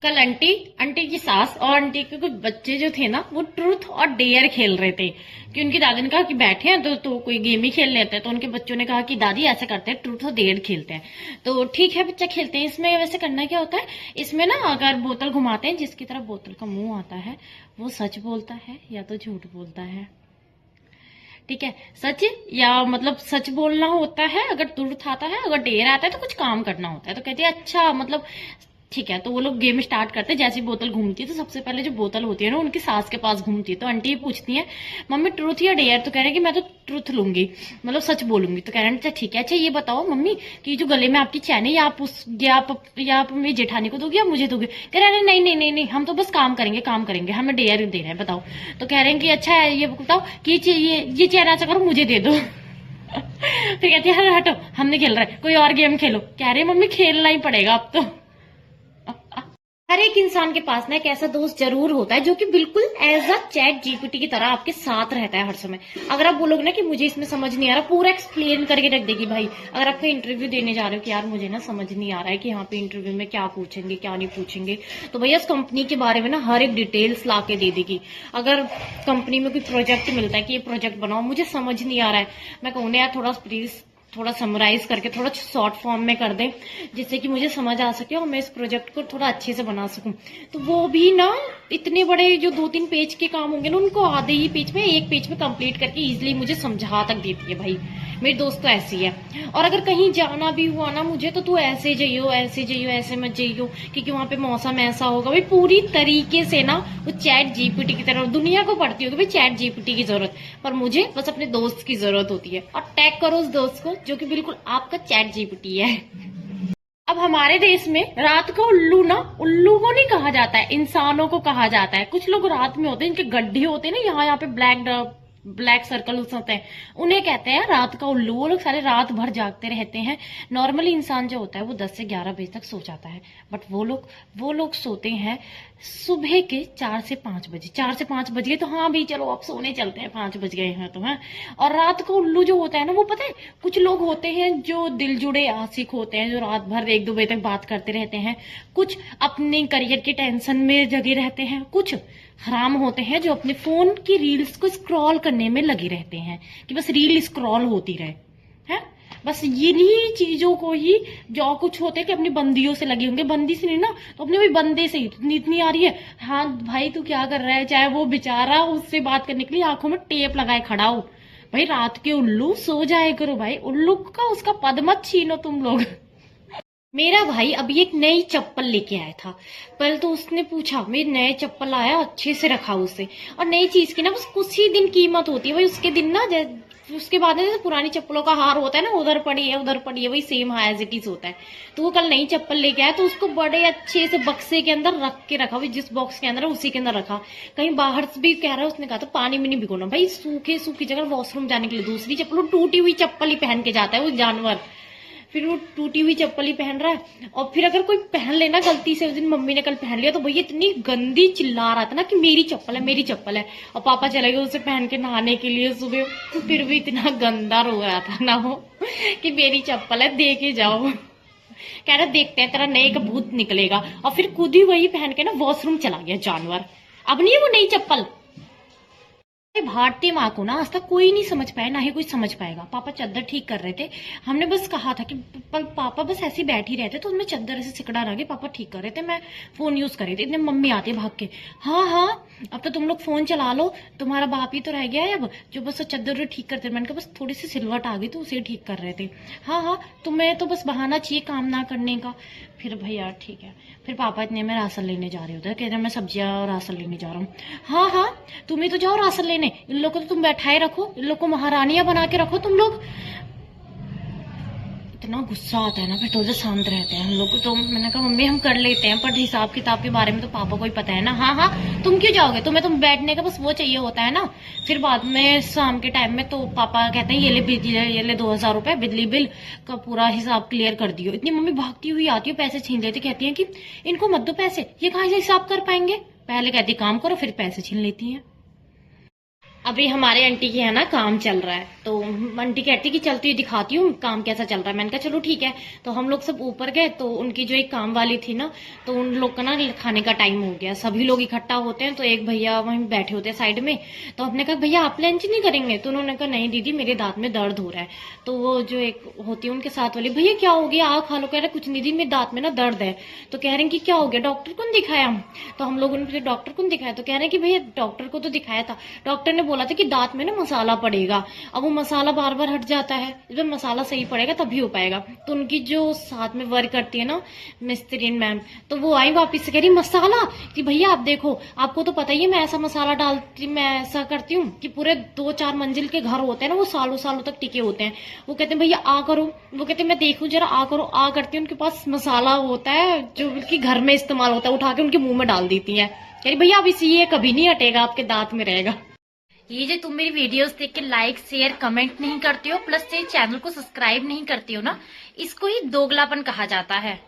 कल aunty aunty की सास और आंटी के कुछ बच्चे जो थे ना, वो ट्रूथ और डेयर खेल रहे थे। कि उनकी दादी ने कहा कि बैठे हैं तो कोई गेम ही खेल लेते हैं। तो उनके बच्चों ने कहा कि दादी ऐसा करते हैं, ट्रूथ और डेयर खेलते हैं। तो ठीक है बच्चा, खेलते हैं। इसमें वैसे करना क्या होता है, इसमें ना अगर बोतल घुमाते हैं, जिसकी तरफ बोतल का मुंह आता है वो सच बोलता है या तो झूठ बोलता है। ठीक है, सच या मतलब सच बोलना होता है अगर ट्रूथ आता है, अगर डेयर आता है तो कुछ काम करना होता है। तो कहते हैं अच्छा मतलब ठीक है। तो वो लोग गेम स्टार्ट करते हैं। जैसी बोतल घूमती है तो सबसे पहले जो बोतल होती है ना, उनकी सास के पास घूमती है। तो आंटी पूछती है मम्मी ट्रूथ या डेयर? तो कह रहे हैं कि मैं तो ट्रूथ लूंगी, मतलब सच बोलूंगी। तो कह रहे हैं अच्छा ठीक है। अच्छा ये बताओ मम्मी कि जो गले में आपकी चैन है, या आप मेरी जेठानी को दोगे या मुझे दोगे? कह रहे हैं नहीं नहीं नहीं नहीं, हम तो बस काम करेंगे काम करेंगे, हमें डेयर दे रहे हैं, बताओ। तो कह रहे हैं कि अच्छा ये बताओ कि ये चैन ऐसा करो मुझे दे दो। फिर कहती है हटो हमने खेल रहा है, कोई और गेम खेलो। कह रहे हैं मम्मी खेलना ही पड़ेगा अब तो। हर एक इंसान के पास ना एक ऐसा दोस्त जरूर होता है जो कि बिल्कुल एज अ चैट जीपीटी की तरह आपके साथ रहता है हर समय। अगर आप बोलोगे ना कि मुझे इसमें समझ नहीं आ रहा, पूरा एक्सप्लेन करके रख देगी भाई। अगर आप कोई इंटरव्यू देने जा रहे हो कि यार मुझे ना समझ नहीं आ रहा है कि यहाँ पे इंटरव्यू में क्या पूछेंगे क्या नहीं पूछेंगे, तो भैया उस कंपनी के बारे में ना हर एक डिटेल्स ला के दे देगी। अगर कंपनी में कोई प्रोजेक्ट मिलता है कि ये प्रोजेक्ट बनाओ, मुझे समझ नहीं आ रहा है, मैं कहूँ यार थोड़ा प्लीज थोड़ा समराइज करके थोड़ा शॉर्ट फॉर्म में कर दें, जिससे कि मुझे समझ आ सके और मैं इस प्रोजेक्ट को थोड़ा अच्छे से बना सकूं। तो वो भी ना इतने बड़े जो 2-3 पेज के काम होंगे ना, उनको आधे ही पेज में, एक पेज में कंप्लीट करके इजिली मुझे समझा तक देती है भाई। मेरी दोस्त तो ऐसी है। और अगर कहीं जाना भी हुआ ना मुझे, तो तू ऐसे जाइयो ऐसे जाइयो ऐसे मत जाइयो, क्योंकि वहां पे मौसम ऐसा होगा भाई। पूरी तरीके से ना वो चैट जीपीटी की तरह दुनिया को पढ़ती होगी भाई चैट जीपीटी की जरूरत, पर मुझे बस अपने दोस्त की जरूरत होती है। और टैग करो उस दोस्त को जो कि बिल्कुल आपका चैट जीपीटी है। अब हमारे देश में रात को उल्लू ना, उल्लू को नहीं कहा जाता है, इंसानों को कहा जाता है। कुछ लोग रात में होते हैं, इनके गड्ढे होते हैं ना, यहाँ यहाँ पे ब्लैक सर्कल होते हैं, उन्हें कहते हैं रात का उल्लू। वो लोग सारे रात भर जागते रहते हैं। नॉर्मली इंसान जो होता है वो 10 से 11 बजे तक सो जाता है, बट वो लोग सोते हैं सुबह के 4 से 5 बजे। 4 से 5 बज गए तो हाँ भाई चलो अब सोने चलते हैं, 5 बज गए हैं तो है। और रात को उल्लू जो होता है ना, वो पता है कुछ लोग होते हैं जो दिल जुड़े आशिक होते हैं, जो रात भर 1-2 बजे तक बात करते रहते हैं। कुछ अपने करियर की टेंशन में जगे रहते हैं। कुछ हराम होते हैं जो अपने फोन की रील्स को स्क्रॉल करने में लगे रहते हैं, कि बस रील स्क्रॉल होती रहे है। बस इन्हीं चीजों को ही जो कुछ होते हैं कि अपनी बंदियों से लगे होंगे, बंदी से नहीं ना तो अपने वही बंदे से ही। इतनी आ रही है, हाँ भाई तू क्या कर रहा है, चाहे वो बेचारा उससे बात करने के लिए आंखों में टेप लगाए खड़ा हो। भाई रात के उल्लू सो जाए करो भाई, उल्लू का उसका पद मत छीनो तुम लोग। मेरा भाई अभी एक नई चप्पल लेके आया था। पहले तो उसने पूछा, मेरी नए चप्पल आया अच्छे से रखा उसे। और नई चीज की ना बस कुछ ही दिन कीमत होती है भाई, उसके दिन ना उसके बाद में जैसे पुरानी चप्पलों का हार होता है ना, उधर पड़ी है उधर पड़ी है, वही सेम है एज इट इज होता है। तो वो कल नई चप्पल लेके आया, तो उसको बड़े अच्छे से बक्से के अंदर रख के रखा भाई, जिस बॉक्स के अंदर है उसी के अंदर रखा। कहीं बाहर से भी कह रहा है, उसने कहा तो पानी में नहीं भिगोना भाई, सूखे सूखी जगह वॉशरूम जाने के लिए दूसरी चप्पल, टूटी हुई चप्पल ही पहन के जाता है वो जानवर। फिर वो टूटी हुई चप्पल ही पहन रहा है। और फिर अगर कोई पहन लेना गलती से, उस दिन मम्मी ने कल पहन लिया, तो भैया इतनी गंदी चिल्ला रहा था ना कि मेरी चप्पल है मेरी चप्पल है। और पापा चले गए उसे पहन के नहाने के लिए सुबह, तो फिर भी इतना गंदा रो रहा था ना वो कि मेरी चप्पल है दे के जाओ। कह रहा देखते हैं तेरा नए का भूत निकलेगा। और फिर खुद ही वही पहन के ना वॉशरूम चला गया जानवर। अब नहीं है वो नई चप्पल। भारतीय माँ को ना आज तक कोई नहीं समझ पाया, ना ही कोई समझ पाएगा। पापा चादर ठीक कर रहे थे, हमने बस कहा था कि पापा बस ऐसे ही बैठ ही रहते, तो उनमें चादर ऐसे सिकड़ा रह गई, पापा ठीक कर रहे थे, मैं फोन यूज कर रही थी, इतने मम्मी आती है भाग के, हाँ हाँ अब तो तुम लोग फोन चला लो, तुम्हारा बाप ही तो रह गया है अब जो बस चादर ठीक करते। मैंने कहा बस थोड़ी सी सिलवट आ गई तो उसे ठीक कर रहे थे। हाँ हाँ तुम्हें तो बस बहाना चाहिए काम ना करने का। फिर भैया ठीक है। फिर पापा इतने में राशन लेने जा रहे होते, कह रहे मैं सब्जियां और राशन लेने जा रहा हूँ। हाँ हाँ तुम्हें तो जाओ राशन लेने, इन लोग को तो तुम बैठाए रखो, इन लोग को महारानियां बना के रखो तुम लोग। इतना गुस्सा आता है ना, फिर थोड़े शांत रहते हैं हम लोग को। तो मैंने कहा मम्मी हम कर लेते हैं, पर हिसाब किताब के बारे में तो पापा को ही पता है ना। हाँ हाँ तुम क्यों जाओगे, तुम्हें तुम बैठने का बस वो चाहिए होता है ना। फिर बाद में शाम के टाइम में तो पापा कहते हैं ये ले बिजली, ये ले 2000 रुपए बिजली बिल का पूरा हिसाब क्लियर कर दियो। इतनी मम्मी भागती हुई आती है, पैसे छीन लेती, कहती है कि इनको मत दो पैसे, ये कहाँ से हिसाब कर पाएंगे। पहले कहती काम करो फिर पैसे छीन लेती है। अभी हमारे आंटी के है ना काम चल रहा है, तो आंटी कहती कि चलती हुई दिखाती हूँ काम कैसा चल रहा है। मैंने कहा चलो ठीक है। तो हम लोग सब ऊपर गए, तो उनकी जो एक काम वाली थी ना, तो उन लोग का ना खाने का टाइम हो गया, सभी लोग इकट्ठा होते हैं, तो एक भैया वहीं बैठे होते हैं साइड में। तो हमने कहा भैया आप लंच नहीं करेंगे? तो उन्होंने कहा नहीं दीदी मेरे दांत में दर्द हो रहा है। तो वो जो एक होती है उनके साथ वाली, भैया क्या हो गया, आ खा लो। कह रहे कुछ नहीं दीदी मेरे दांत में ना दर्द है। तो कह रहे हैं कि क्या हो गया, डॉक्टर को दिखाया हम? तो हम लोगों ने डॉक्टर को दिखाया, तो कह रहे हैं कि भैया डॉक्टर को तो दिखाया था, डॉक्टर ने बोला था कि दांत में ना मसाला पड़ेगा। अब वो मसाला बार बार हट जाता है, जब मसाला सही पड़ेगा तभी हो पाएगा। तो उनकी जो साथ में वर्क करती है ना मिस्त्रीन मैम, तो वो आई वापिस से कह रही मसाला, कि भैया आप देखो आपको तो पता ही है मैं ऐसा मसाला डालती, मैं ऐसा करती हूँ कि पूरे 2-4 मंजिल के घर होते हैं ना वो सालों सालों तक टिके होते हैं। वो कहते हैं भैया आ करो, वो कहते हैं मैं देखूं जरा, आ करो, आ करती हूँ, उनके पास मसाला होता है जो उनकी घर में इस्तेमाल होता है, उठा के उनके मुंह में डाल देती है। कह रही भैया अब इसी ये कभी नहीं हटेगा, आपके दांत में रहेगा। ये जो तुम मेरी वीडियोस देख के लाइक शेयर कमेंट नहीं करती हो, प्लस ये चैनल को सब्सक्राइब नहीं करती हो ना, इसको ही दोगलापन कहा जाता है।